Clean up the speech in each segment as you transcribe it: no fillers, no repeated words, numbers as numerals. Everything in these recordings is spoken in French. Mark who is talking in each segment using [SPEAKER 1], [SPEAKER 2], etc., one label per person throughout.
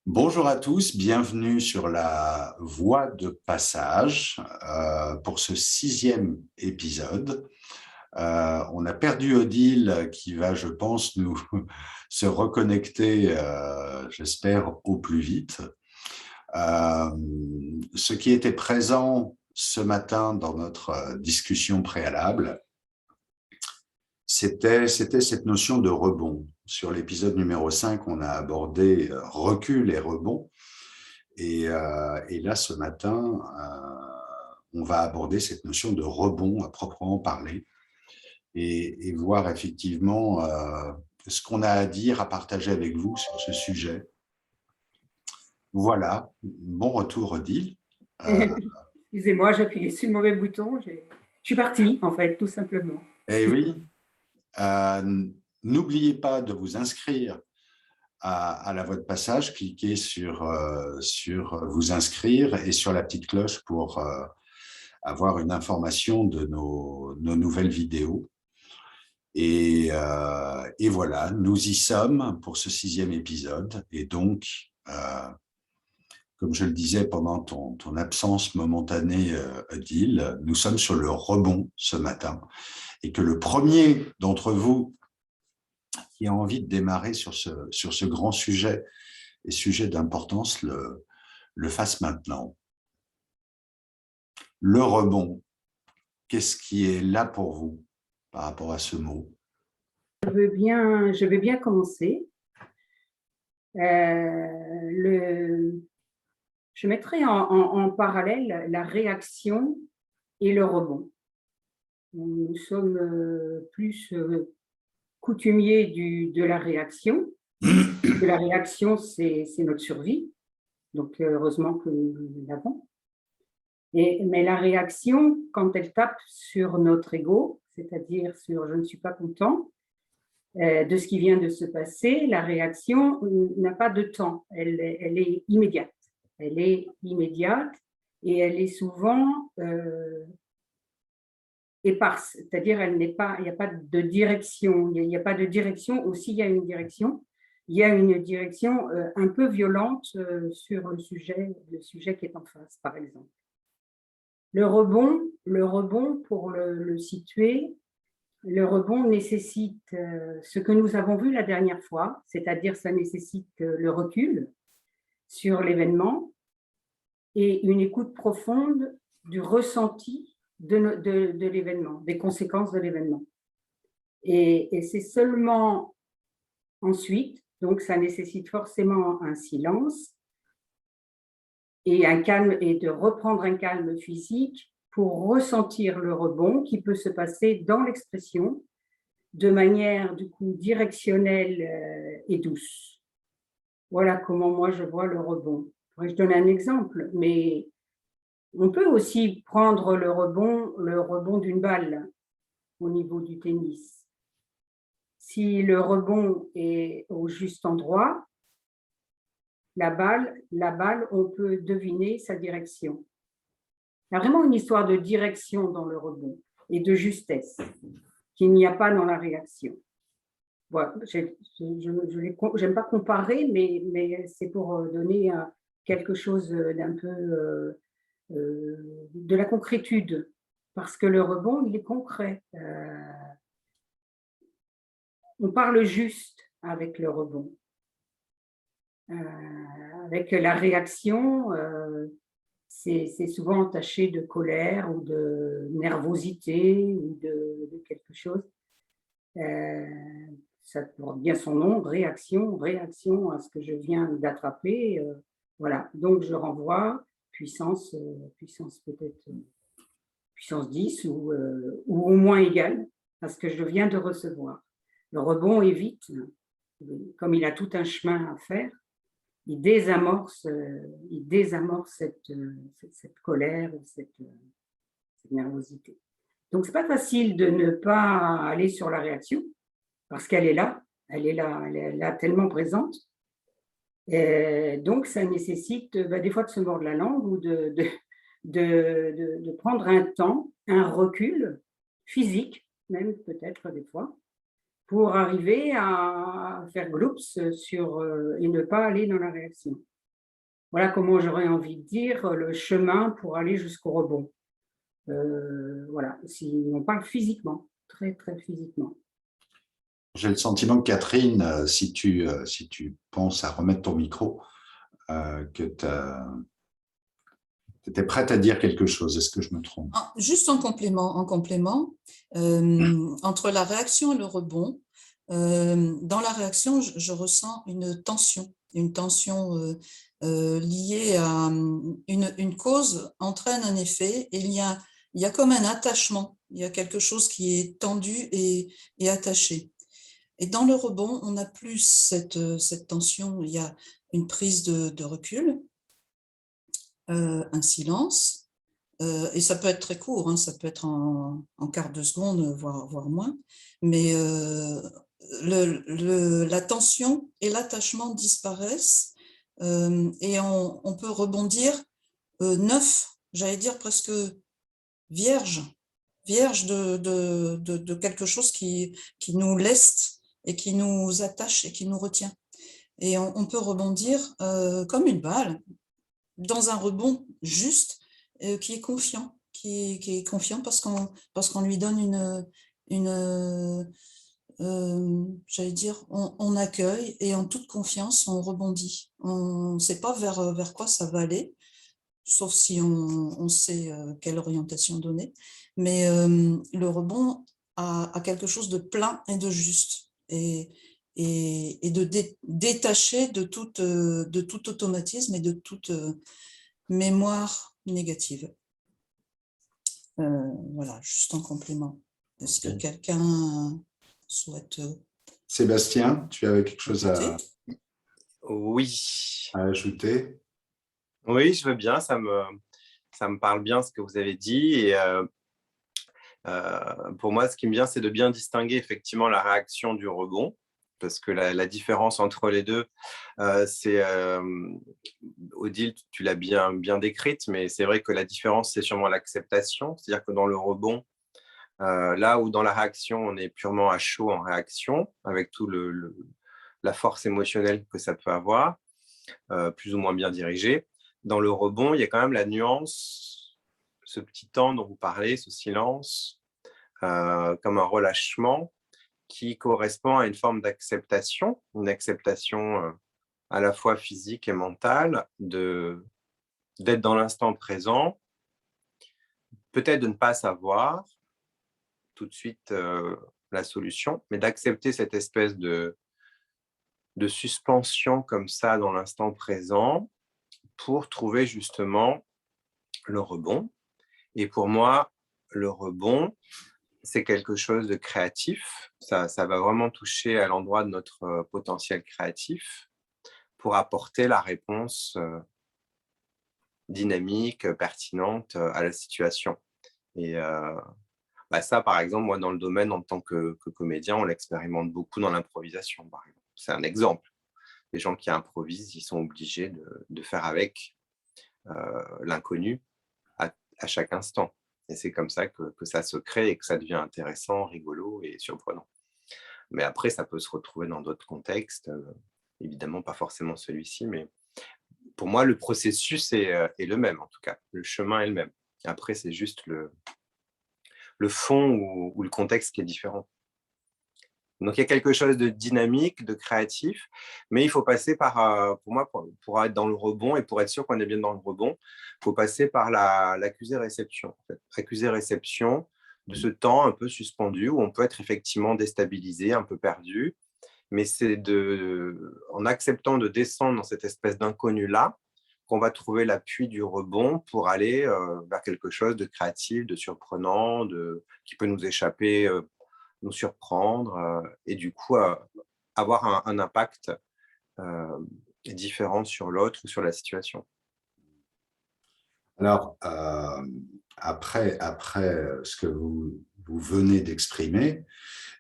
[SPEAKER 1] Bonjour à tous, bienvenue sur la voie de passage pour ce 6e épisode. On a perdu Odile qui va, je pense, nous se reconnecter, j'espère, au plus vite. Ce qui était présent ce matin dans notre discussion préalable, c'était cette notion de rebond. Sur l'épisode numéro 5, on a abordé recul et rebond. Et là, ce matin, on va aborder cette notion de rebond à proprement parler et voir effectivement ce qu'on a à dire, à partager avec vous sur ce sujet. Voilà, bon retour, Odile.
[SPEAKER 2] Excusez-moi, j'ai appuyé sur le mauvais bouton. Je suis partie, en fait, tout simplement.
[SPEAKER 1] Eh oui, n'oubliez pas de vous inscrire à la voie de passage, cliquez sur vous inscrire et sur la petite cloche pour avoir une information de nos nouvelles vidéos. Et voilà, nous y sommes pour ce 6e épisode. Et donc, comme je le disais pendant ton absence momentanée, Odile, nous sommes sur le rebond ce matin. Et que le premier d'entre vous qui a envie de démarrer sur ce grand sujet et sujet d'importance le fasse maintenant. Le rebond, qu'est-ce qui est là pour vous par rapport à ce mot?
[SPEAKER 2] Je veux bien commencer. Je mettrai en parallèle la réaction et le rebond. Nous sommes plus coutumiers de la réaction. La réaction, c'est notre survie. Donc, heureusement que nous l'avons. Mais la réaction, quand elle tape sur notre ego, c'est-à-dire sur « je ne suis pas content », de ce qui vient de se passer, la réaction n'a pas de temps, elle est immédiate. Elle est immédiate et elle est souvent éparse, c'est-à-dire il n'y a pas de direction. Il n'y a pas de direction, ou s'il y a une direction, il y a une direction un peu violente sur le sujet qui est en face, par exemple. Le rebond pour le situer, le rebond nécessite ce que nous avons vu la dernière fois, c'est-à-dire ça nécessite le recul sur l'événement et une écoute profonde du ressenti de l'événement, des conséquences de l'événement. Et c'est seulement ensuite, donc ça nécessite forcément un silence et un calme, et de reprendre un calme physique pour ressentir le rebond qui peut se passer dans l'expression de manière du coup directionnelle et douce. Voilà comment moi je vois le rebond. Je donne un exemple, mais on peut aussi prendre le rebond d'une balle au niveau du tennis. Si le rebond est au juste endroit, la balle, on peut deviner sa direction. Il y a vraiment une histoire de direction dans le rebond et de justesse qu'il n'y a pas dans la réaction. Voilà, je n'aime pas comparer, mais c'est pour donner quelque chose d'un peu de la concrétude, parce que le rebond, il est concret. On parle juste avec le rebond. Avec la réaction, c'est souvent entaché de colère ou de nervosité ou de quelque chose. Ça porte bien son nom, réaction à ce que je viens d'attraper. Voilà, donc je renvoie puissance peut-être puissance 10 ou au moins égale à ce que je viens de recevoir. Le rebond est vite, comme il a tout un chemin à faire. Il désamorce cette colère ou cette nervosité. Donc, ce n'est pas facile de ne pas aller sur la réaction, parce qu'elle est là, elle est là tellement présente. Et donc, ça nécessite des fois de se mordre la langue ou de prendre un temps, un recul physique, même peut-être des fois, pour arriver à faire gloups et ne pas aller dans la réaction. voilà comment j'aurais envie de dire, le chemin pour aller jusqu'au rebond. Voilà, si on parle physiquement, très, très physiquement.
[SPEAKER 1] J'ai le sentiment que Catherine, si tu penses à remettre ton micro, que tu étais prête à dire quelque chose. Est-ce que je me trompe?
[SPEAKER 3] Juste en complément, entre la réaction et le rebond, dans la réaction, je ressens une tension liée à une cause entraîne un effet, et il y a comme un attachement, il y a quelque chose qui est tendu et attaché. Et dans le rebond, on n'a plus cette tension, il y a une prise de recul, un silence, et ça peut être très court, hein, ça peut être en quart de seconde, voire moins, mais la tension et l'attachement disparaissent, et on peut rebondir neuf, j'allais dire presque vierge de quelque chose qui nous leste et qui nous attache et qui nous retient. Et on peut rebondir comme une balle, dans un rebond juste, qui est confiant, qui est confiant parce qu'on lui donne j'allais dire, on accueille, et en toute confiance, on rebondit. On ne sait pas vers quoi ça va aller, sauf si on sait quelle orientation donner. Mais le rebond a quelque chose de plein et de juste, et de détaché de tout automatisme et de toute mémoire négative. Voilà, juste en complément. Est-ce que quelqu'un souhaite
[SPEAKER 1] Sébastien, tu avais quelque chose
[SPEAKER 4] Oui.
[SPEAKER 1] à ajouter?
[SPEAKER 4] Oui, je veux bien, ça me parle bien ce que vous avez dit. Et pour moi, ce qui me vient, c'est de bien distinguer effectivement la réaction du rebond, parce que la différence entre les deux, c'est, Odile, tu l'as bien décrite, mais c'est vrai que la différence, c'est sûrement l'acceptation. C'est-à-dire que dans le rebond, là où dans la réaction, on est purement à chaud en réaction, avec tout la force émotionnelle que ça peut avoir, plus ou moins bien dirigée. Dans le rebond, il y a quand même la nuance, ce petit temps dont vous parlez, ce silence, comme un relâchement qui correspond à une forme d'acceptation, une acceptation à la fois physique et mentale, d'être dans l'instant présent, peut-être de ne pas savoir tout de suite la solution, mais d'accepter cette espèce de suspension comme ça dans l'instant présent pour trouver justement le rebond. Et pour moi, le rebond, c'est quelque chose de créatif. Ça va vraiment toucher à l'endroit de notre potentiel créatif pour apporter la réponse dynamique, pertinente à la situation. Et ça, par exemple, moi, dans le domaine, en tant que comédien, on l'expérimente beaucoup dans l'improvisation, par exemple. C'est un exemple. Les gens qui improvisent, ils sont obligés de faire avec l'inconnu à chaque instant. Et c'est comme ça que ça se crée et que ça devient intéressant, rigolo et surprenant. Mais après, ça peut se retrouver dans d'autres contextes, évidemment pas forcément celui-ci, mais pour moi, le processus est le même, en tout cas. Le chemin est le même. Après, c'est juste le fond ou le contexte qui est différent. Donc, il y a quelque chose de dynamique, de créatif, mais il faut passer par, pour moi, pour être dans le rebond et pour être sûr qu'on est bien dans le rebond, il faut passer par l'accusé-réception. En fait. Accusé-réception de ce temps un peu suspendu où on peut être effectivement déstabilisé, un peu perdu, mais c'est en acceptant de descendre dans cette espèce d'inconnu-là qu'on va trouver l'appui du rebond pour aller vers quelque chose de créatif, de surprenant, qui peut nous échapper, nous surprendre et du coup avoir un impact différent sur l'autre ou sur la situation.
[SPEAKER 1] Alors, après ce que vous venez d'exprimer,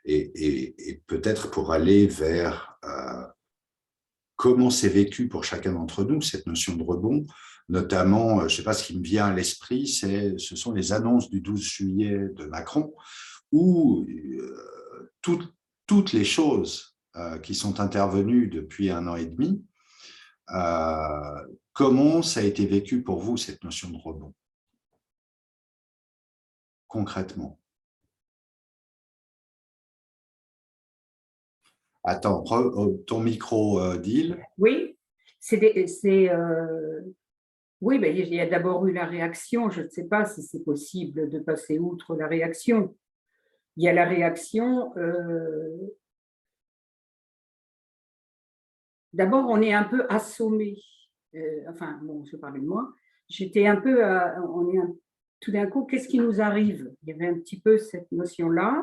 [SPEAKER 1] et peut-être pour aller vers comment c'est vécu pour chacun d'entre nous, cette notion de rebond, notamment, je ne sais pas, ce qui me vient à l'esprit, ce sont les annonces du 12 juillet de Macron, où toutes les choses qui sont intervenues depuis 1 an et demi Comment ça a été vécu pour vous, cette notion de rebond, concrètement? Attends, ton micro, Dil.
[SPEAKER 2] Oui, oui, ben, il y a d'abord eu la réaction. Je ne sais pas si c'est possible de passer outre la réaction. Il y a la réaction. D'abord, on est un peu assommé. Enfin, bon, je parlais de moi. J'étais un peu, tout d'un coup, qu'est-ce qui nous arrive? Il y avait un petit peu cette notion-là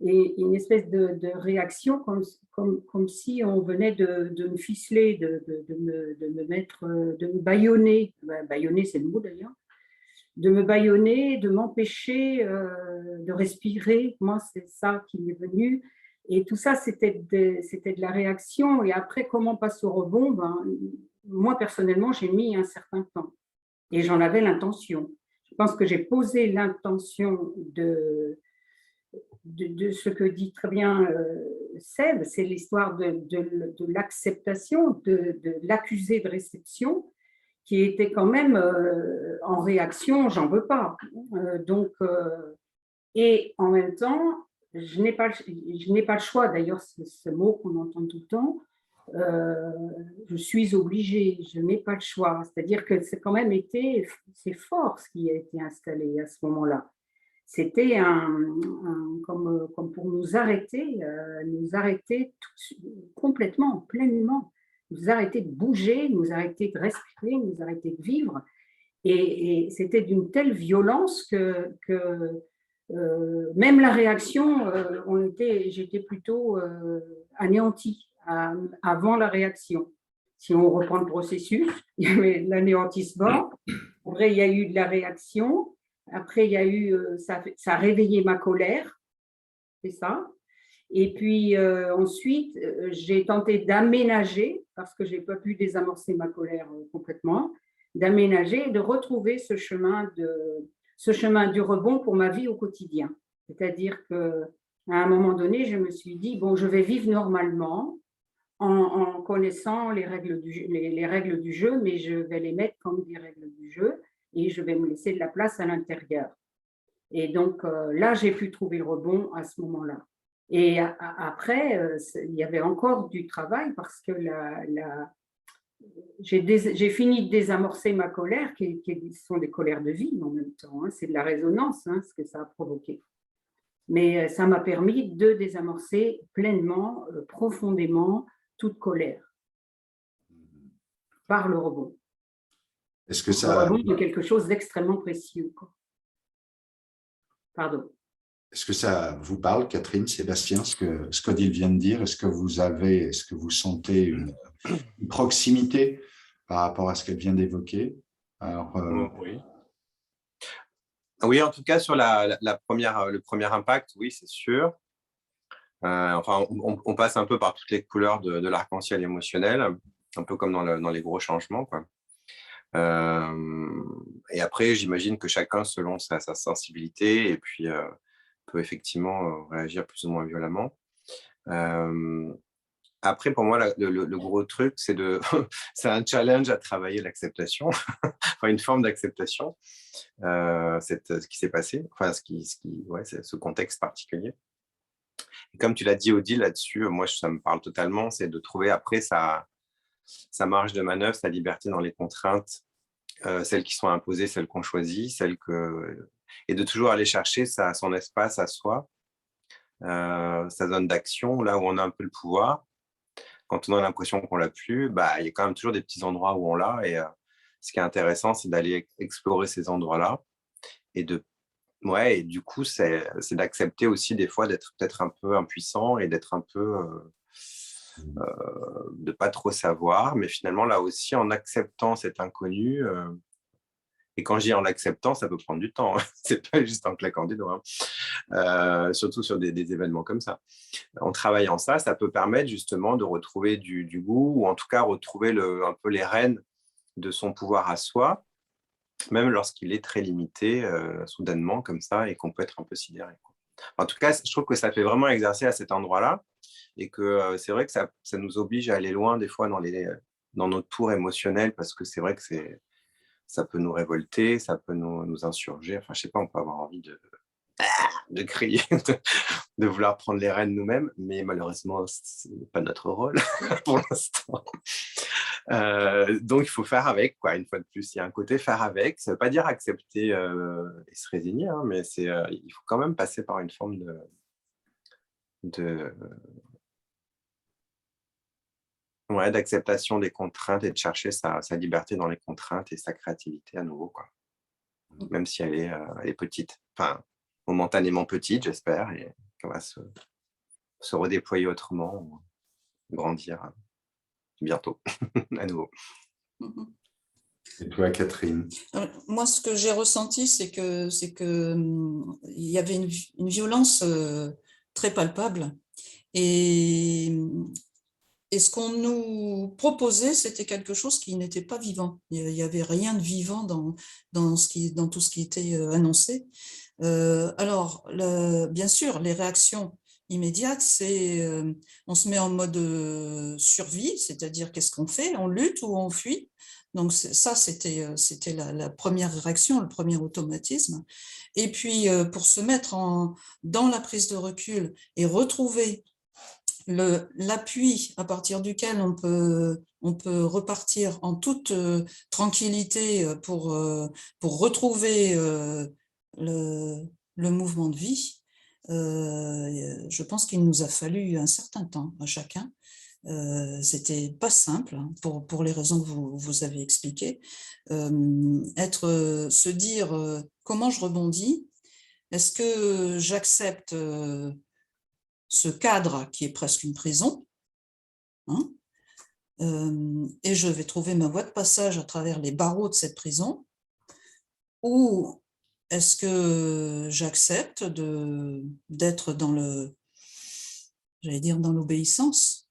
[SPEAKER 2] et une espèce de réaction comme si on venait de me ficeler, de me mettre, de me bâillonner. Bâillonner, c'est le mot d'ailleurs. De me bâillonner, de m'empêcher de respirer. Moi, c'est ça qui m'est venu. Et tout ça, c'était de la réaction. Et après, comment passe au rebond? Moi, personnellement, j'ai mis un certain temps. Et j'en avais l'intention. Je pense que j'ai posé l'intention de ce que dit très bien Seb, c'est l'histoire de l'acceptation, de l'accusé de réception, qui était quand même en réaction, j'en veux pas. Et en même temps, je n'ai pas le choix, d'ailleurs, ce mot qu'on entend tout le temps, je suis obligée, je n'ai pas le choix. C'est-à-dire que c'est quand même été, c'est fort ce qui a été installé à ce moment-là. C'était comme pour nous arrêter complètement, pleinement, nous arrêter de bouger, nous arrêter de respirer, nous arrêter de vivre. Et c'était d'une telle violence que même la réaction, j'étais plutôt anéantie avant la réaction. Si on reprend le processus, il y avait l'anéantissement, après il y a eu de la réaction, après il y a eu, ça a réveillé ma colère, c'est ça. Et puis ensuite, j'ai tenté d'aménager, parce que je n'ai pas pu désamorcer ma colère complètement, d'aménager et de retrouver ce chemin du rebond pour ma vie au quotidien. C'est-à-dire qu'à un moment donné, je me suis dit, bon, je vais vivre normalement en connaissant les règles du jeu, mais je vais les mettre comme des règles du jeu et je vais me laisser de la place à l'intérieur. Et donc là, j'ai pu trouver le rebond à ce moment-là. Et après, il y avait encore du travail parce que j'ai fini de désamorcer ma colère, qui sont des colères de vie en même temps. C'est de la résonance, ce que ça a provoqué. Mais ça m'a permis de désamorcer pleinement, profondément, toute colère par le rebond.
[SPEAKER 1] Est-ce que ça...
[SPEAKER 2] Le rebond est quelque chose d'extrêmement précieux. Pardon.
[SPEAKER 1] Est-ce que ça vous parle, Catherine, Sébastien, ce qu'Odile vient de dire? Est-ce que vous sentez une proximité par rapport à ce qu'elle vient d'évoquer?
[SPEAKER 4] Oui. Oui, en tout cas, sur le premier impact, oui, c'est sûr. Enfin, on passe un peu par toutes les couleurs de l'arc-en-ciel émotionnel, un peu comme dans les gros changements, quoi. Et après, j'imagine que chacun, selon sa sensibilité, et puis peut effectivement réagir plus ou moins violemment. Après, pour moi, le gros truc, c'est c'est un challenge à travailler l'acceptation, enfin une forme d'acceptation, ce qui s'est passé, enfin c'est ce contexte particulier. Et comme tu l'as dit, Odile, là-dessus, moi, ça me parle totalement, c'est de trouver après sa marge de manœuvre, sa liberté dans les contraintes, celles qui sont imposées, celles qu'on choisit, et de toujours aller chercher son espace à soi, sa zone d'action, là où on a un peu le pouvoir. Quand on a l'impression qu'on l'a plus, il y a quand même toujours des petits endroits où on l'a. Et ce qui est intéressant, c'est d'aller explorer ces endroits-là. Et du coup, c'est d'accepter aussi des fois d'être peut-être un peu impuissant et d'être un peu de pas trop savoir. Mais finalement, là aussi, en acceptant cet inconnu, et quand je dis en l'acceptant, ça peut prendre du temps. C'est pas juste en claquant des doigts. Surtout sur des événements comme ça. En travaillant ça peut permettre justement de retrouver du goût, ou en tout cas retrouver un peu les rênes de son pouvoir à soi, même lorsqu'il est très limité, soudainement comme ça, et qu'on peut être un peu sidéré. En tout cas, je trouve que ça fait vraiment exercer à cet endroit-là, et que c'est vrai que ça nous oblige à aller loin des fois dans les dans notre tour émotionnel, parce que c'est vrai que ça peut nous révolter, ça peut nous insurger. Enfin, je sais pas, on peut avoir envie de crier, de vouloir prendre les rênes nous-mêmes, mais malheureusement, ce n'est pas notre rôle pour l'instant. Donc, il faut faire avec, quoi. Une fois de plus, il y a un côté faire avec. Ça ne veut pas dire accepter et se résigner, hein, mais il faut quand même passer par une forme d'acceptation des contraintes et de chercher sa liberté dans les contraintes et sa créativité à nouveau, quoi. Même si elle est petite. Enfin, momentanément petite, j'espère, et qu'on va se redéployer autrement, grandir bientôt, à nouveau.
[SPEAKER 1] Et toi, Catherine?
[SPEAKER 3] Moi, ce que j'ai ressenti, c'est que il y avait une violence très palpable, et ce qu'on nous proposait, c'était quelque chose qui n'était pas vivant. Il n'y avait rien de vivant dans tout ce qui était annoncé. Alors, bien sûr, les réactions immédiates, c'est on se met en mode survie, c'est-à-dire qu'est-ce qu'on fait? On lutte ou on fuit? Donc ça, c'était la première réaction, le premier automatisme. Et puis, pour se mettre dans la prise de recul et retrouver l'appui à partir duquel on peut repartir en toute tranquillité pour retrouver le mouvement de vie, je pense qu'il nous a fallu un certain temps à chacun. C'était pas simple, hein, pour les raisons que vous avez expliquées. Se dire comment je rebondis, est-ce que j'accepte ce cadre qui est presque une prison, hein, et je vais trouver ma voie de passage à travers les barreaux de cette prison, ou est-ce que j'accepte d'être dans dans l'obéissance?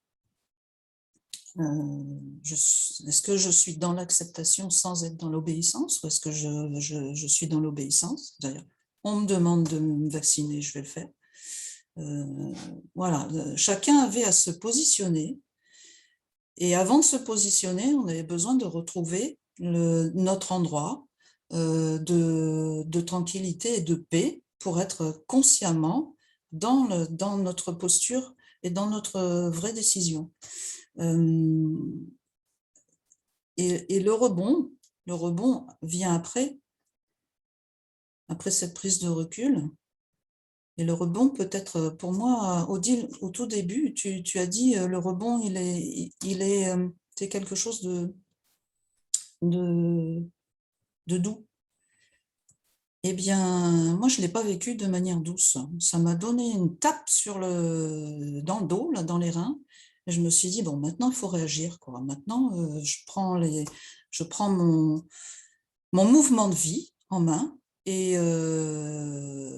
[SPEAKER 3] Est-ce que je suis dans l'acceptation sans être dans l'obéissance, ou est-ce que je suis dans l'obéissance? D'ailleurs, on me demande de me vacciner, je vais le faire. Voilà, chacun avait à se positionner, et avant de se positionner, on avait besoin de retrouver notre endroit de tranquillité et de paix pour être consciemment dans notre posture et dans notre vraie décision. Et le rebond vient après cette prise de recul. Et le rebond peut être, pour moi, Odile, au tout début, tu as dit le rebond, c'est quelque chose de doux. Eh bien, moi, je ne l'ai pas vécu de manière douce. Ça m'a donné une tape dans le dos, là, dans les reins. Et je me suis dit, bon, maintenant, il faut réagir, quoi. Maintenant, je prends mon mouvement de vie en main, et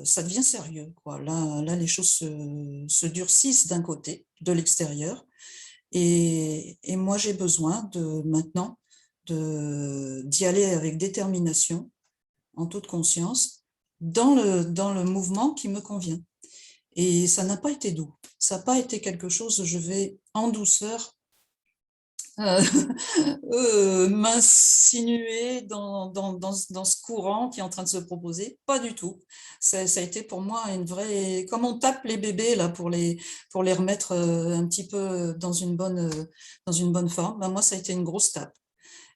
[SPEAKER 3] ça devient sérieux, quoi. Là, les choses se durcissent d'un côté, de l'extérieur, et moi, j'ai besoin maintenant d'y aller avec détermination, en toute conscience, dans le mouvement qui me convient. Et ça n'a pas été doux. Ça n'a pas été quelque chose, je vais en douceur m'insinuer dans ce courant qui est en train de se proposer. Pas du tout. Ça a été pour moi une vraie... Comme on tape les bébés là, pour les remettre un petit peu dans une bonne forme, ben, moi, ça a été une grosse tape.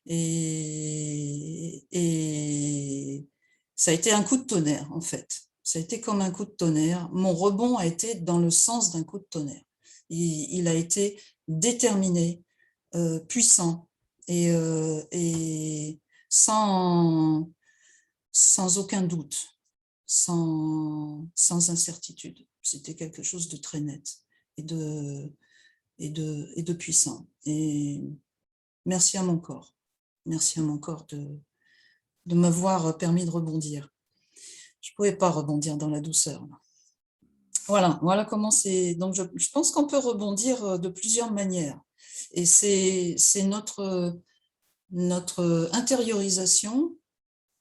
[SPEAKER 3] Et ça a été un coup de tonnerre, en fait. Ça a été comme un coup de tonnerre. Mon rebond a été dans le sens d'un coup de tonnerre. Il a été déterminé, puissant, et sans aucun doute, sans incertitude. C'était quelque chose de très net et de puissant. Et merci à mon corps. Merci à mon corps de m'avoir permis de rebondir. Je ne pouvais pas rebondir dans la douceur. Voilà comment c'est. Donc, je pense qu'on peut rebondir de plusieurs manières. Et c'est notre intériorisation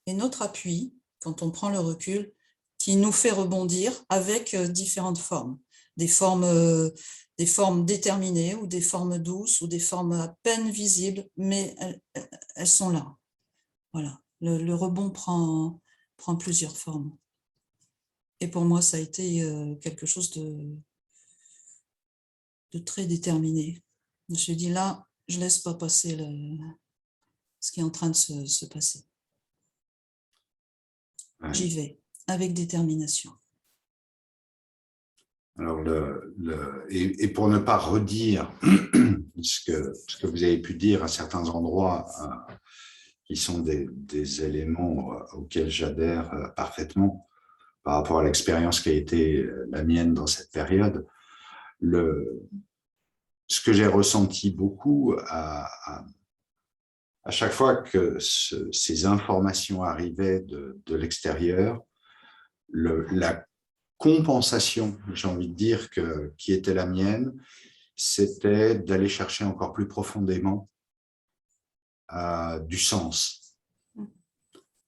[SPEAKER 3] et notre appui, quand on prend le recul, qui nous fait rebondir avec différentes formes. Des formes des formes déterminées ou des formes douces ou des formes à peine visibles, mais elles sont là. Voilà, le rebond prend plusieurs formes. Et pour moi, ça a été quelque chose de très déterminé. Je me suis dit, là, je ne laisse pas passer ce qui est en train de se passer.
[SPEAKER 1] Ouais.
[SPEAKER 3] J'y vais, avec détermination.
[SPEAKER 1] Alors, et pour ne pas redire ce que vous avez pu dire à certains endroits, qui sont des éléments auxquels j'adhère parfaitement par rapport à l'expérience qui a été la mienne dans cette période, ce que j'ai ressenti beaucoup à chaque fois que ces informations arrivaient de l'extérieur, la compensation, j'ai envie de dire, qui était la mienne, c'était d'aller chercher encore plus profondément du sens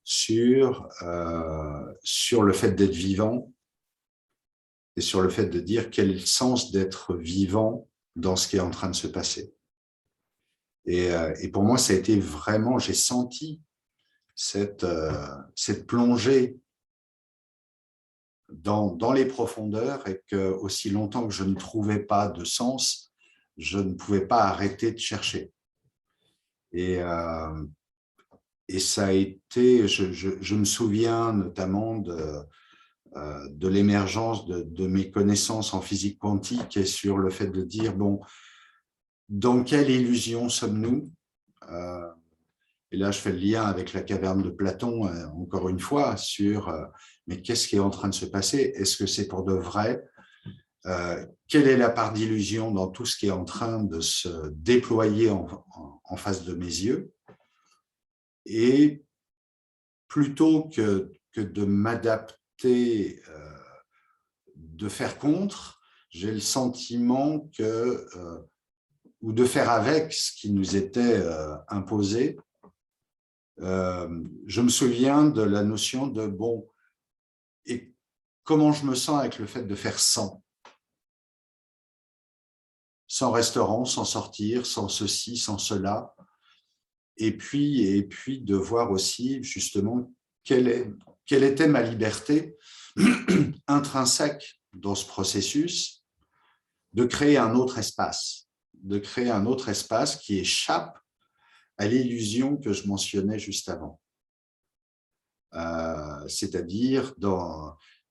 [SPEAKER 1] sur le fait d'être vivant et sur le fait de dire quel est le sens d'être vivant dans ce qui est en train de se passer. Et pour moi, ça a été vraiment, j'ai senti cette plongée dans les profondeurs, et que aussi longtemps que je ne trouvais pas de sens, je ne pouvais pas arrêter de chercher. Et ça a été, je me souviens notamment de l'émergence de mes connaissances en physique quantique et sur le fait de dire, bon, dans quelle illusion sommes-nous ? Et là, je fais le lien avec la caverne de Platon, encore une fois, sur mais qu'est-ce qui est en train de se passer ? Est-ce que c'est pour de vrai ? Quelle est la part d'illusion dans tout ce qui est en train de se déployer en face de mes yeux ? Et plutôt que de m'adapter, de faire contre, j'ai le sentiment ou de faire avec ce qui nous était imposé. Je me souviens de la notion de, bon, et comment je me sens avec le fait de faire sans restaurant, sans sortir, sans ceci, sans cela, et puis de voir aussi justement quelle était ma liberté intrinsèque dans ce processus, de créer un autre espace qui échappe à l'illusion que je mentionnais juste avant. C'est-à-dire,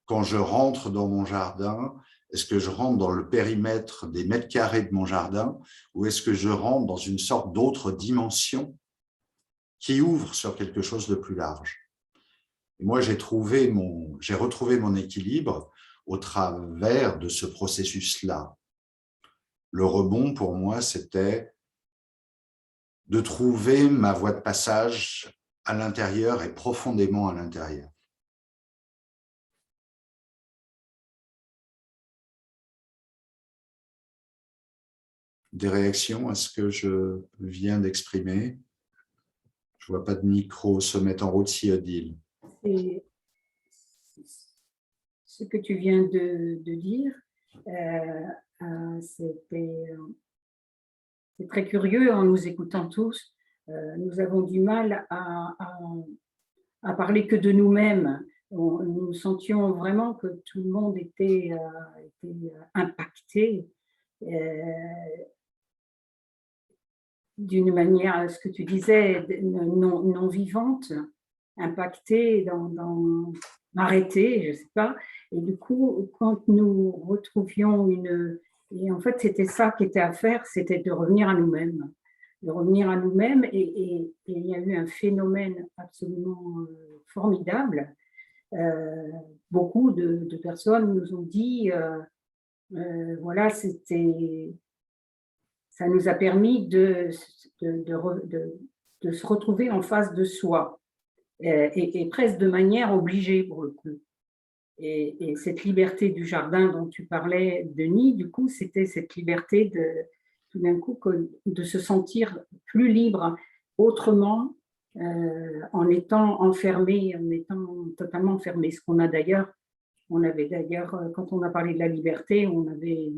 [SPEAKER 1] quand je rentre dans mon jardin, est-ce que je rentre dans le périmètre des mètres carrés de mon jardin, ou est-ce que je rentre dans une sorte d'autre dimension qui ouvre sur quelque chose de plus large ? Et moi, j'ai retrouvé mon équilibre au travers de ce processus-là. Le rebond, pour moi, c'était de trouver ma voie de passage à l'intérieur et profondément à l'intérieur. Des réactions à ce que je viens d'exprimer ? Je ne vois pas de micro se mettre en route, si Odile.
[SPEAKER 2] Et ce que tu viens de dire, c'est très curieux en nous écoutant tous. Nous avons du mal à parler que de nous-mêmes. Nous sentions vraiment que tout le monde était impacté d'une manière, ce que tu disais, non vivante, impacté, arrêté, je ne sais pas. Et du coup, quand nous retrouvions et en fait, c'était ça qui était à faire, c'était de revenir à nous-mêmes. Et il y a eu un phénomène absolument formidable. Beaucoup de personnes nous ont dit, voilà, ça nous a permis de se retrouver en face de soi, et presque de manière obligée pour le coup. Et cette liberté du jardin dont tu parlais, Denis, du coup, c'était cette liberté tout d'un coup de se sentir plus libre autrement, en étant enfermé, en étant totalement enfermé. On avait d'ailleurs, quand on a parlé de la liberté, on avait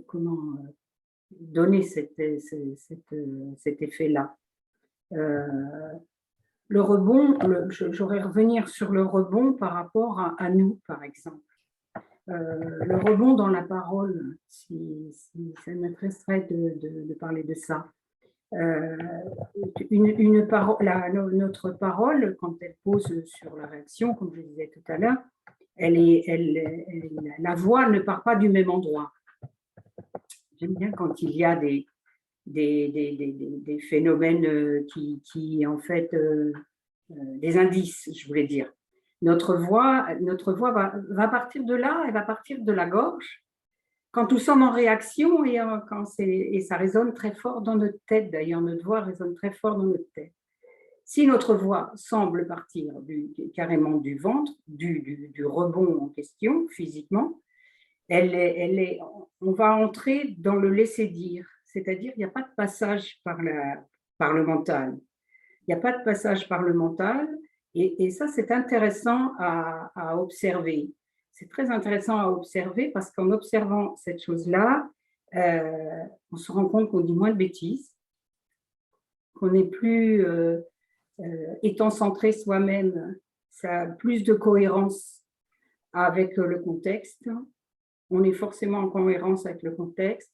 [SPEAKER 2] comment donner cet effet-là. Le rebond, j'aurais revenir sur le rebond par rapport à nous, par exemple. Le rebond dans la parole, si ça m'intéresserait de parler de ça. Notre parole, quand elle pose sur la réaction, comme je disais tout à l'heure, la voix ne part pas du même endroit. J'aime bien quand il y a des phénomènes qui en fait, des indices, je voulais dire. Notre voix va partir de là, elle va partir de la gorge, quand nous sommes en réaction et ça résonne très fort dans notre tête. D'ailleurs, notre voix résonne très fort dans notre tête. Si notre voix semble partir carrément du ventre, du rebond en question, physiquement, on va entrer dans le laisser-dire, c'est-à-dire il n'y a pas de passage par le mental. Il n'y a pas de passage par le mental, et ça, c'est intéressant à observer. C'est très intéressant à observer parce qu'en observant cette chose-là, on se rend compte qu'on dit moins de bêtises, qu'on n'est plus, étant centré soi-même, ça a plus de cohérence avec le contexte. On est forcément en cohérence avec le contexte.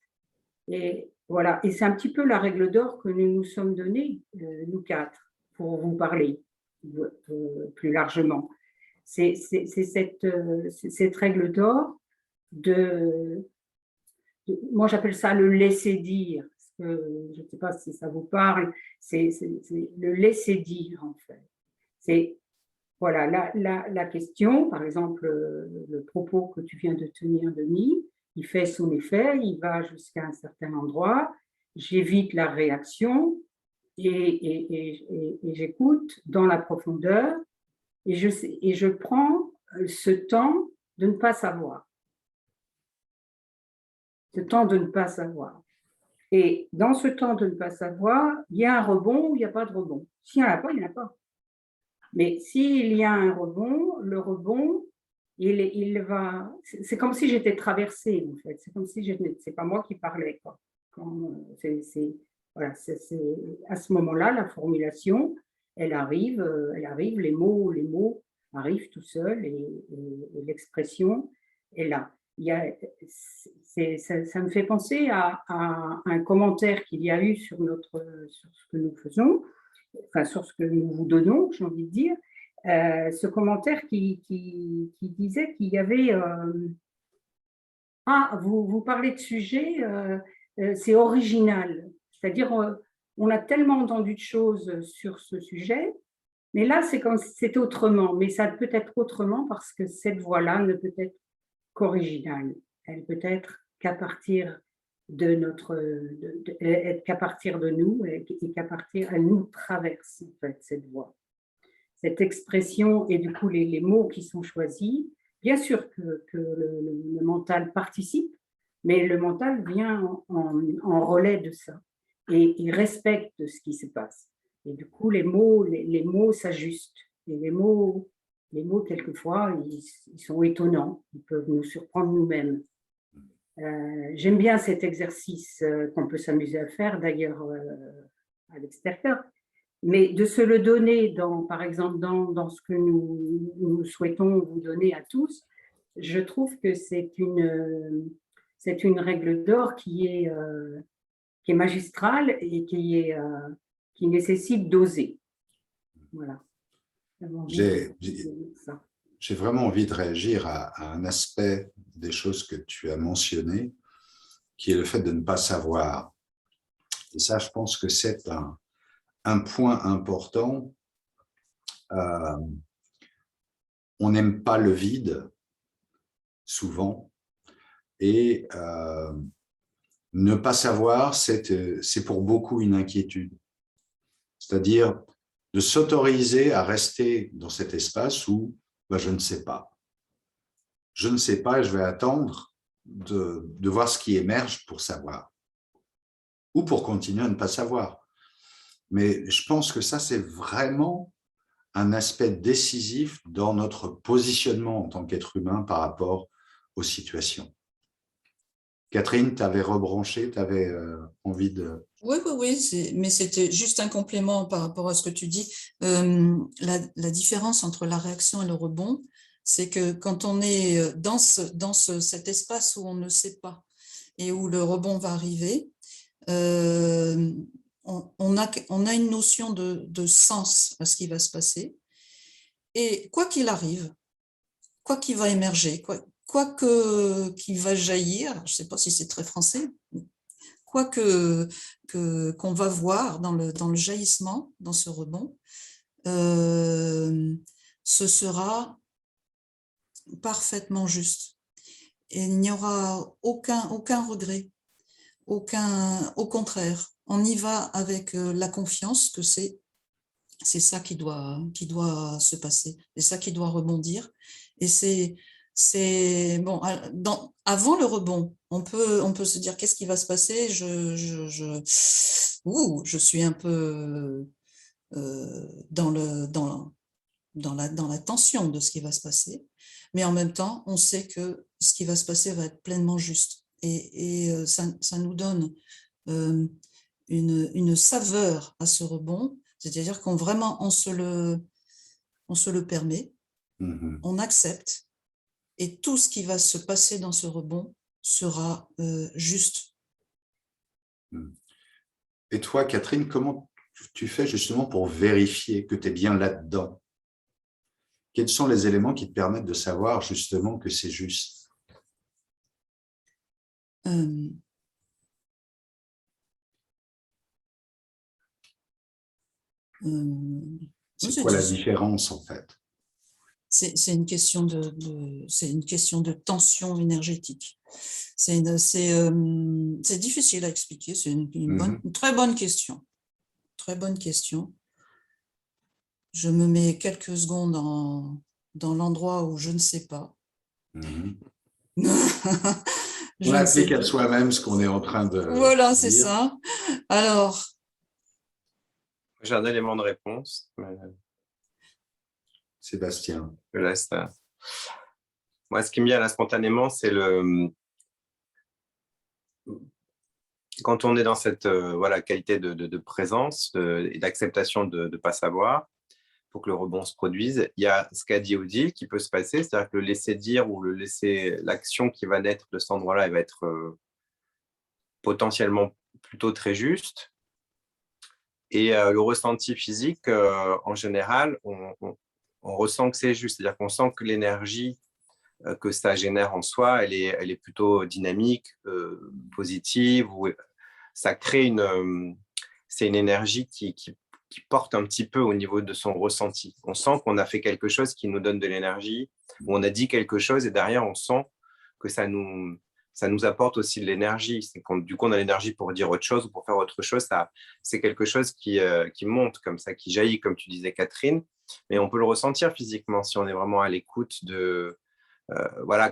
[SPEAKER 2] Et voilà, et c'est un petit peu la règle d'or que nous nous sommes donnée, nous quatre, pour vous parler plus largement. C'est cette règle d'or moi j'appelle ça le laisser dire, parce que je ne sais pas si ça vous parle, c'est le laisser dire en fait. C'est voilà, la question, par exemple, le propos que tu viens de tenir, Denis, il fait son effet, il va jusqu'à un certain endroit, j'évite la réaction et j'écoute dans la profondeur et je prends ce temps de ne pas savoir. Ce temps de ne pas savoir. Et dans ce temps de ne pas savoir, il y a un rebond ou il n'y a pas de rebond. S'il n'y en a pas, il n'y en a pas. Mais s'il y a un rebond, le rebond, il va. C'est comme si j'étais traversée, en fait. C'est comme si c'est pas moi qui parlais, quoi. Voilà, à ce moment-là, la formulation, elle arrive, les mots arrivent tout seuls et l'expression est là. Ça me fait penser à un commentaire qu'il y a eu sur ce que nous faisons, enfin sur ce que nous vous donnons, j'ai envie de dire, ce commentaire qui disait qu'il y avait vous parlez de sujet, c'est original, c'est-à-dire on a tellement entendu de choses sur ce sujet, mais là c'est autrement, mais ça peut être autrement parce que cette voix-là ne peut être qu'originale, elle peut être qu'à partir de qu'à partir de nous et qu'à partir, elle nous traverse en fait cette voix, cette expression et du coup les mots qui sont choisis. Bien sûr que le mental participe, mais le mental vient en relais de ça et il respecte ce qui se passe. Et du coup, les mots s'ajustent. Et les mots, quelquefois, ils sont étonnants. Ils peuvent nous surprendre nous-mêmes. J'aime bien cet exercice qu'on peut s'amuser à faire, d'ailleurs, à l'extérieur. Mais de se le donner, par exemple, dans ce que nous souhaitons vous donner à tous, je trouve que c'est une règle d'or qui est magistrale et qui nécessite d'oser. Voilà.
[SPEAKER 1] J'ai vraiment envie de réagir à un aspect des choses que tu as mentionnées, qui est le fait de ne pas savoir. Et ça, je pense que c'est un point important. On n'aime pas le vide, souvent, et ne pas savoir, c'est pour beaucoup une inquiétude. C'est-à-dire de s'autoriser à rester dans cet espace où je ne sais pas. Je ne sais pas et je vais attendre de voir ce qui émerge pour savoir. Ou pour continuer à ne pas savoir. Mais je pense que ça, c'est vraiment un aspect décisif dans notre positionnement en tant qu'être humain par rapport aux situations. Catherine, tu avais rebranché, tu avais envie de…
[SPEAKER 3] Oui, oui, oui, mais c'était juste un complément par rapport à ce que tu dis. La différence entre la réaction et le rebond, c'est que quand on est cet espace où on ne sait pas et où le rebond va arriver, on a une notion de sens à ce qui va se passer. Et quoi qu'il arrive, quoi qu'il va émerger, quoi qu'il va jaillir, je ne sais pas si c'est très français, quoi qu'on va voir dans le jaillissement, dans ce rebond, ce sera parfaitement juste. Et il n'y aura aucun regret, au contraire. On y va avec la confiance que c'est ça qui doit se passer, c'est ça qui doit rebondir. Et c'est bon. Avant le rebond, on peut se dire qu'est-ce qui va se passer. Je suis un peu dans la tension de ce qui va se passer, mais en même temps, on sait que ce qui va se passer va être pleinement juste. Et ça nous donne une saveur à ce rebond, c'est-à-dire qu'on vraiment on se le permet, on accepte, et tout ce qui va se passer dans ce rebond sera juste.
[SPEAKER 1] Et toi, Catherine, comment tu fais justement pour vérifier que tu es bien là-dedans? Quels sont les éléments qui te permettent de savoir justement que c'est juste? C'est quoi la différence en fait?
[SPEAKER 3] C'est une question de tension énergétique. C'est difficile à expliquer. C'est une très bonne question. Très bonne question. Je me mets quelques secondes dans l'endroit où je ne sais pas.
[SPEAKER 1] On applique à soi-même ce qu'on est en train de…
[SPEAKER 3] Voilà, c'est ça. Alors…
[SPEAKER 4] J'ai un élément de réponse.
[SPEAKER 1] Sébastien.
[SPEAKER 4] Je laisse ça. Moi, ce qui me vient là spontanément, c'est quand on est dans cette qualité de présence et d'acceptation de ne pas savoir, pour que le rebond se produise, il y a ce qu'a dit Odile qui peut se passer, c'est-à-dire que le laisser dire ou l'action qui va naître de cet endroit-là, elle va être potentiellement plutôt très juste. Et le ressenti physique, en général, on ressent que c'est juste, c'est-à-dire qu'on sent que l'énergie que ça génère en soi, elle est plutôt dynamique, positive, ou ça crée c'est une énergie qui porte un petit peu au niveau de son ressenti. On sent qu'on a fait quelque chose qui nous donne de l'énergie, ou on a dit quelque chose et derrière on sent que ça nous apporte aussi de l'énergie. Du coup, on a l'énergie pour dire autre chose ou pour faire autre chose. C'est quelque chose qui monte comme ça, qui jaillit, comme tu disais, Catherine. Mais on peut le ressentir physiquement si on est vraiment à l'écoute de…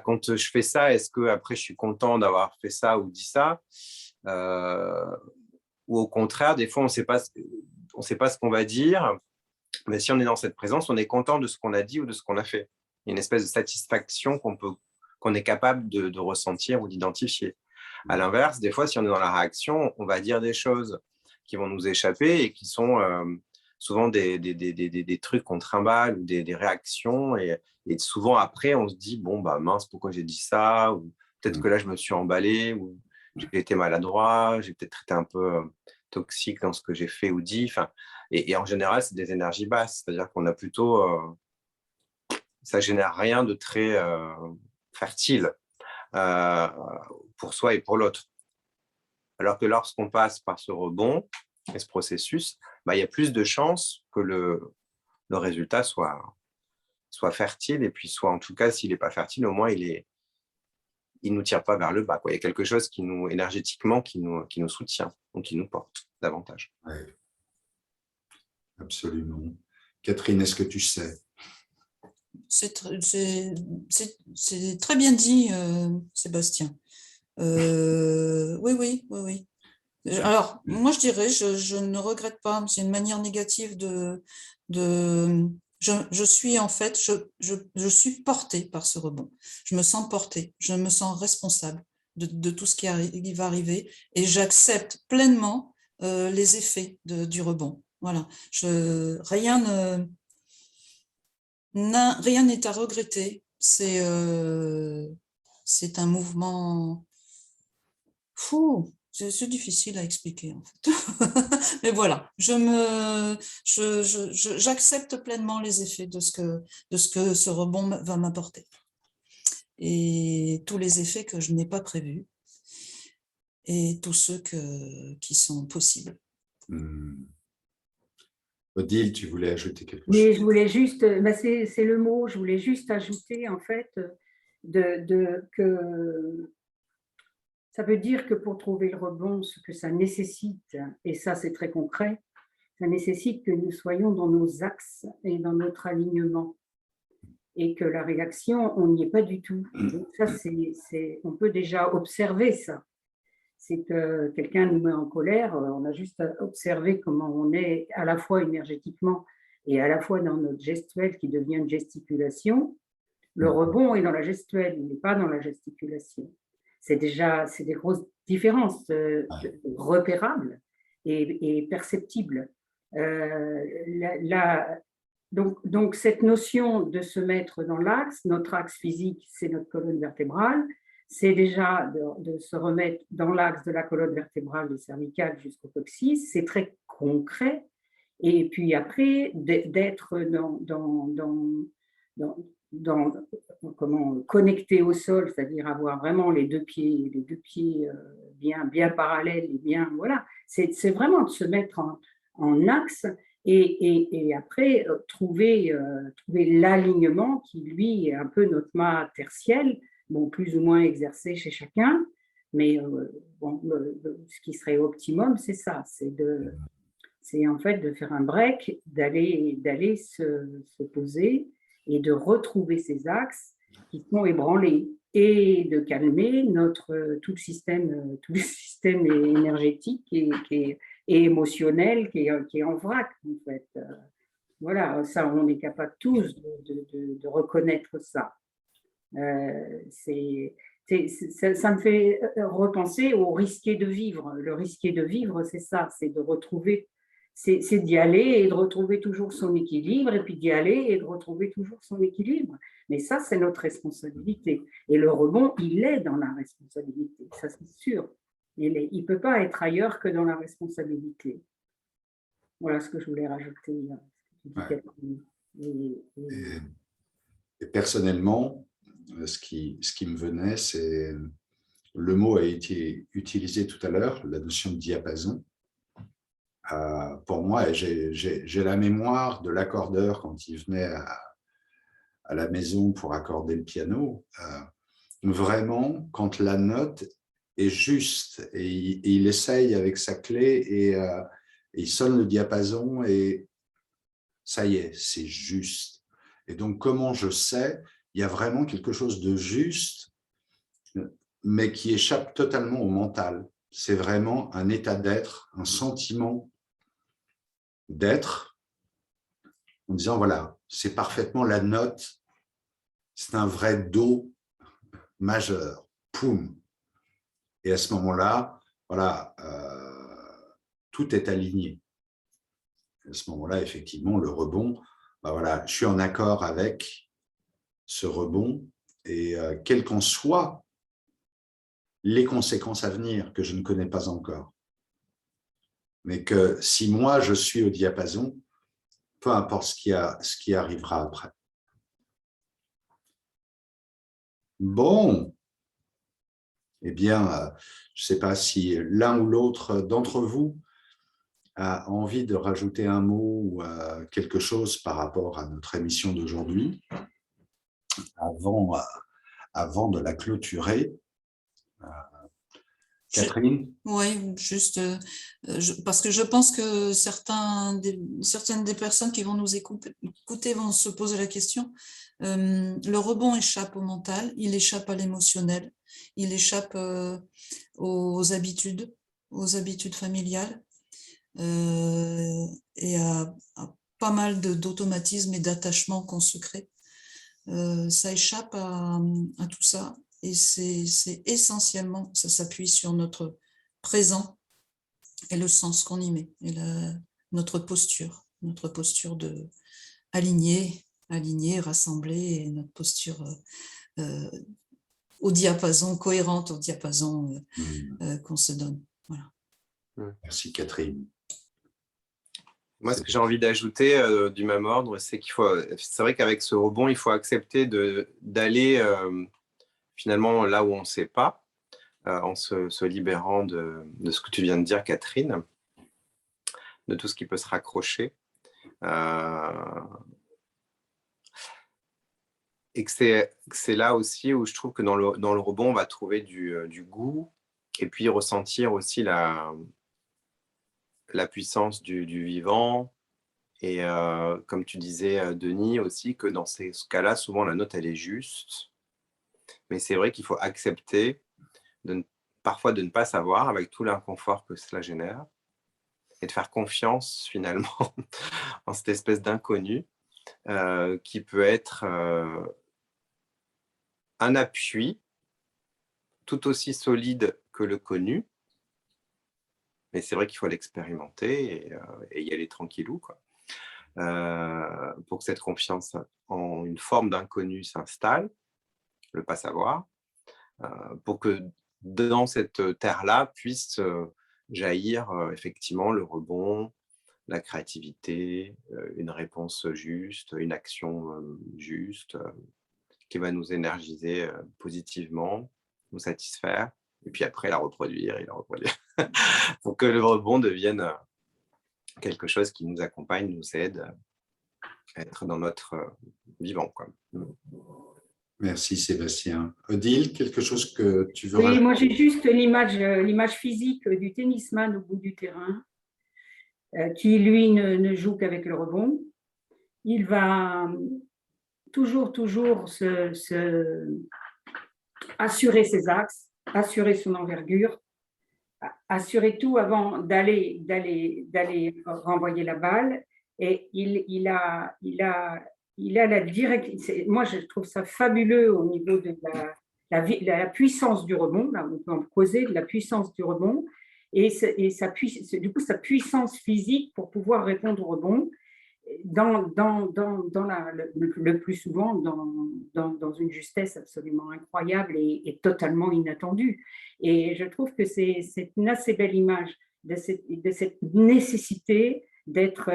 [SPEAKER 4] quand je fais ça, est-ce qu'après je suis content d'avoir fait ça ou dit ça, ou au contraire, des fois, on ne sait pas ce qu'on va dire, mais si on est dans cette présence, on est content de ce qu'on a dit ou de ce qu'on a fait. Il y a une espèce de satisfaction qu'on est capable de ressentir ou d'identifier. À l'inverse, des fois, si on est dans la réaction, on va dire des choses qui vont nous échapper et qui sont souvent des trucs qu'on trimballe ou des réactions. Et souvent, après, on se dit, bon, bah mince, pourquoi j'ai dit ça? Ou peut-être que là, je me suis emballé, ou j'ai été maladroit, j'ai peut-être été un peu toxique dans ce que j'ai fait ou dit. Enfin, et en général, c'est des énergies basses. C'est-à-dire qu'on a plutôt… ça génère rien de très fertile pour soi et pour l'autre. Alors que lorsqu'on passe par ce rebond et ce processus, il y a plus de chances que le résultat soit fertile, et puis soit, en tout cas, s'il n'est pas fertile, au moins il nous tire pas vers le bas, quoi. Il y a quelque chose énergétiquement qui nous soutient, donc qui nous porte davantage.
[SPEAKER 1] Oui, absolument. Catherine, est-ce que tu sais?
[SPEAKER 3] C'est très bien dit, Sébastien. Oui. Alors, moi, je dirais, je ne regrette pas. C'est une manière négative je suis en fait, je suis portée par ce rebond. Je me sens portée, je me sens responsable de tout ce qui va arriver, et j'accepte pleinement les effets du rebond. Voilà, rien n'est à regretter. C'est un mouvement fou. C'est difficile à expliquer en fait. Mais voilà, j'accepte pleinement les effets de ce que ce rebond va m'apporter. Et tous les effets que je n'ai pas prévus et tous ceux qui sont possibles.
[SPEAKER 1] Odile, tu voulais ajouter quelque chose?
[SPEAKER 2] Oui, je voulais juste, c'est le mot, je voulais juste ajouter en fait que ça veut dire que pour trouver le rebond, ce que ça nécessite, et ça c'est très concret, ça nécessite que nous soyons dans nos axes et dans notre alignement. Et que la réaction, on n'y est pas du tout. Donc ça, on peut déjà observer ça. C'est que quelqu'un nous met en colère, on a juste à observer comment on est à la fois énergétiquement et à la fois dans notre gestuelle qui devient une gesticulation. Le rebond est dans la gestuelle, il n'est pas dans la gesticulation. C'est des grosses différences repérables et perceptibles. Donc, cette notion de se mettre dans l'axe, notre axe physique, c'est notre colonne vertébrale, c'est déjà de se remettre dans l'axe de la colonne vertébrale des cervicales jusqu'au coccyx, c'est très concret. Et puis après, d'être connecté au sol, c'est-à-dire avoir vraiment les deux pieds bien parallèles et bien, voilà. C'est vraiment de se mettre en axe. Et après, trouver l'alignement qui, lui, est un peu notre mât tertiel, bon, plus ou moins exercé chez chacun, mais ce qui serait optimum, c'est ça, c'est en fait de faire un break, d'aller se poser et de retrouver ces axes qui sont ébranlés et de calmer tout le système énergétique et émotionnel qui est en vrac, en fait. Voilà, ça, on est capable tous de reconnaître ça. Ça me fait repenser au risqué de vivre. Le risqué de vivre, c'est ça, c'est de retrouver, c'est d'y aller et de retrouver toujours son équilibre, et puis d'y aller et de retrouver toujours son équilibre. Mais ça, c'est notre responsabilité. Et le rebond, il est dans la responsabilité, ça c'est sûr. Il ne peut pas être ailleurs que dans la responsabilité. Voilà ce que je voulais rajouter.
[SPEAKER 1] Ouais. Et personnellement, ce qui me venait, c'est le mot a été utilisé tout à l'heure, la notion de diapason. Pour moi, j'ai la mémoire de l'accordeur quand il venait à la maison pour accorder le piano. Vraiment, quand la note est juste et il essaye avec sa clé et il sonne le diapason et ça y est, c'est juste. Et donc, comment je sais, il y a vraiment quelque chose de juste, mais qui échappe totalement au mental. C'est vraiment un état d'être, un sentiment d'être, en disant, voilà, c'est parfaitement la note, c'est un vrai do majeur, poum. Et à ce moment-là, voilà, tout est aligné. À ce moment-là, effectivement, le rebond, voilà, je suis en accord avec ce rebond et quelles qu'en soient les conséquences à venir que je ne connais pas encore. Mais que si moi, je suis au diapason, peu importe ce qui arrivera après. Bon, eh bien, je ne sais pas si l'un ou l'autre d'entre vous a envie de rajouter un mot ou quelque chose par rapport à notre émission d'aujourd'hui, avant de la clôturer. Catherine?
[SPEAKER 3] Oui, juste parce que je pense que certaines des personnes qui vont nous écouter vont se poser la question. Le rebond échappe au mental, il échappe à l'émotionnel, il échappe aux habitudes familiales et à pas mal d'automatismes et d'attachements qu'on se crée. Ça échappe à tout ça. et c'est essentiellement, ça s'appuie sur notre présent et le sens qu'on y met, et notre posture de alignée, rassemblée, et notre posture au diapason, cohérente au diapason qu'on se donne. Voilà.
[SPEAKER 1] Merci Catherine.
[SPEAKER 4] Moi, ce que j'ai envie d'ajouter du même ordre, c'est c'est vrai qu'avec ce rebond, il faut accepter d'aller finalement là où on ne sait pas, en se libérant de ce que tu viens de dire, Catherine, de tout ce qui peut se raccrocher. Et que c'est là aussi où je trouve que dans le rebond, on va trouver du goût, et puis ressentir aussi la puissance du vivant. Et comme tu disais, Denis, aussi, que dans ces cas-là, souvent la note, elle est juste. Mais c'est vrai qu'il faut accepter parfois de ne pas savoir, avec tout l'inconfort que cela génère, et de faire confiance finalement en cette espèce d'inconnu qui peut être un appui tout aussi solide que le connu. Mais c'est vrai qu'il faut l'expérimenter et y aller tranquillou, quoi. Pour que cette confiance en une forme d'inconnu s'installe, le pas savoir, pour que dans cette terre-là puisse jaillir effectivement le rebond, la créativité, une réponse juste, une action juste, qui va nous énergiser positivement, nous satisfaire, et puis après la reproduire et la reproduire, pour que le rebond devienne quelque chose qui nous accompagne, nous aide à être dans notre vivant, quoi.
[SPEAKER 1] Merci Sébastien. Odile, quelque chose que tu veux
[SPEAKER 2] Oui,
[SPEAKER 1] rajouter?
[SPEAKER 2] moi j'ai juste l'image physique du tennisman au bout du terrain, qui lui ne joue qu'avec le rebond. Il va toujours assurer ses axes, assurer son envergure, assurer tout avant d'aller renvoyer la balle. Et il a la direction. Moi, je trouve ça fabuleux au niveau de la puissance du rebond. Là, on peut en causer de la puissance du rebond et du coup, sa puissance physique pour pouvoir répondre au rebond. Le plus souvent dans une justesse absolument incroyable et totalement inattendue. Et je trouve que c'est une assez belle image de cette nécessité d'être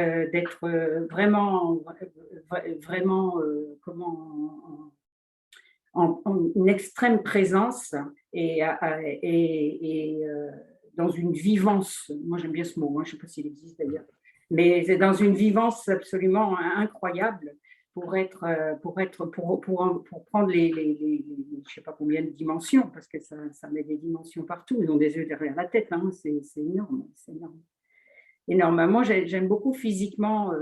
[SPEAKER 2] vraiment en une extrême présence et dans une vivance. Moi, j'aime bien ce mot, je ne sais pas s'il existe d'ailleurs. Mais c'est dans une vivance absolument incroyable pour prendre les je ne sais pas combien de dimensions, parce que ça met des dimensions partout. Ils ont des yeux derrière la tête, hein, c'est énorme, c'est énorme. Énorme. Moi, j'aime beaucoup physiquement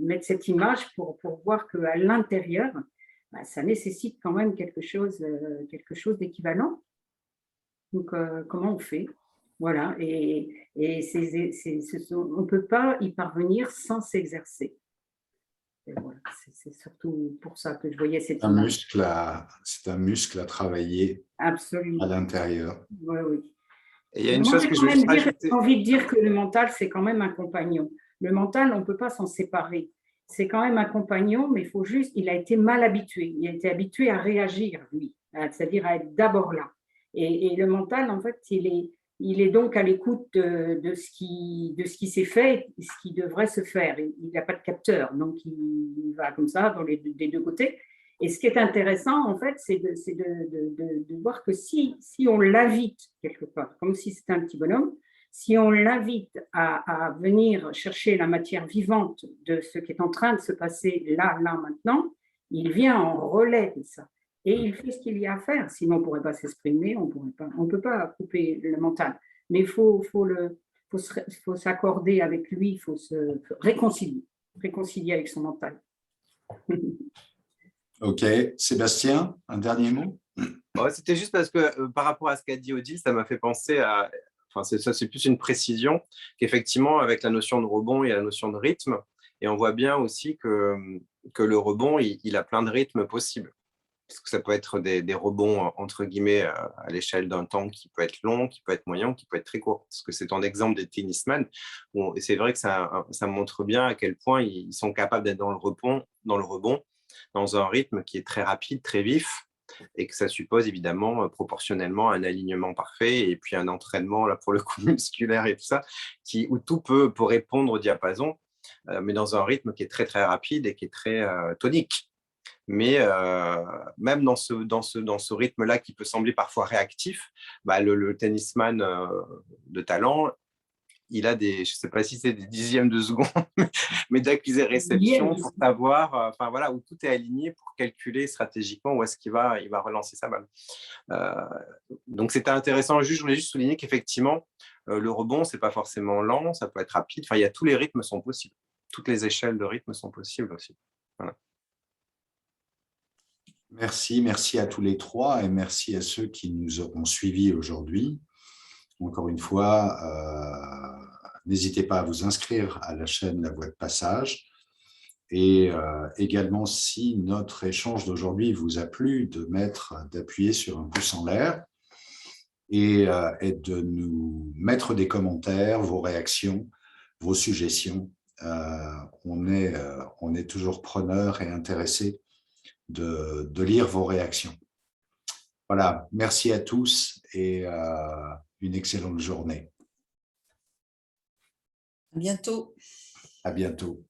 [SPEAKER 2] mettre cette image pour voir qu'à l'intérieur, ça nécessite quand même quelque chose d'équivalent. Donc, comment on fait? Voilà, et on ne peut pas y parvenir sans s'exercer. Voilà, c'est surtout pour ça que je voyais cette image.
[SPEAKER 1] C'est un muscle à travailler.
[SPEAKER 2] Absolument.
[SPEAKER 1] À l'intérieur.
[SPEAKER 2] Oui, oui.
[SPEAKER 4] Et il y a une chose que je veux rajouter.
[SPEAKER 2] J'ai envie de dire que le mental, c'est quand même un compagnon. Le mental, on ne peut pas s'en séparer. C'est quand même un compagnon, mais il a été mal habitué. Il a été habitué à réagir, lui, c'est-à-dire à être d'abord là. Et le mental, en fait, il est donc à l'écoute de ce qui s'est fait, ce qui devrait se faire. Il n'a pas de capteur, donc il va comme ça des deux côtés. Et ce qui est intéressant, en fait, c'est de voir que si on l'invite quelque part, comme si c'était un petit bonhomme, si on l'invite à venir chercher la matière vivante de ce qui est en train de se passer là, maintenant, il vient en relais de ça. Et il fait ce qu'il y a à faire, sinon on ne pourrait pas s'exprimer, on ne peut pas couper le mental. Mais il faut s'accorder avec lui, il faut se réconcilier avec son mental.
[SPEAKER 1] Ok, Sébastien, un dernier mot?
[SPEAKER 4] C'était juste parce que par rapport à ce qu'a dit Odile, ça m'a fait penser à, c'est plus une précision, qu'effectivement avec la notion de rebond, il y a la notion de rythme, et on voit bien aussi que le rebond, il a plein de rythmes possibles. parce que ça peut être des rebonds, entre guillemets, à l'échelle d'un temps qui peut être long, qui peut être moyen, qui peut être très court. Parce que c'est ton exemple des tennisman. Et c'est vrai que ça montre bien à quel point ils sont capables d'être dans le rebond, dans un rythme qui est très rapide, très vif, et que ça suppose évidemment proportionnellement un alignement parfait et puis un entraînement, là pour le coup, musculaire et tout ça, où tout peut répondre au diapason, mais dans un rythme qui est très très rapide et qui est très tonique. Mais même dans ce rythme-là qui peut sembler parfois réactif, le tennisman de talent, il a je ne sais pas si c'est des dixièmes de seconde, mais d'accusé-réception pour savoir, où tout est aligné pour calculer stratégiquement où est-ce qu'il va relancer sa balle. Donc, c'était intéressant. Je voulais juste souligner qu'effectivement, le rebond, ce n'est pas forcément lent, ça peut être rapide. Enfin, tous les rythmes sont possibles. Toutes les échelles de rythme sont possibles aussi. Voilà.
[SPEAKER 1] Merci à tous les trois et merci à ceux qui nous auront suivis aujourd'hui. Encore une fois, n'hésitez pas à vous inscrire à la chaîne La Voix de Passage. Et également, si notre échange d'aujourd'hui vous a plu, d'appuyer sur un pouce en l'air et de nous mettre des commentaires, vos réactions, vos suggestions. On est toujours preneurs et intéressés de lire vos réactions. Voilà, merci à tous et une excellente journée.
[SPEAKER 3] À bientôt.
[SPEAKER 1] À bientôt.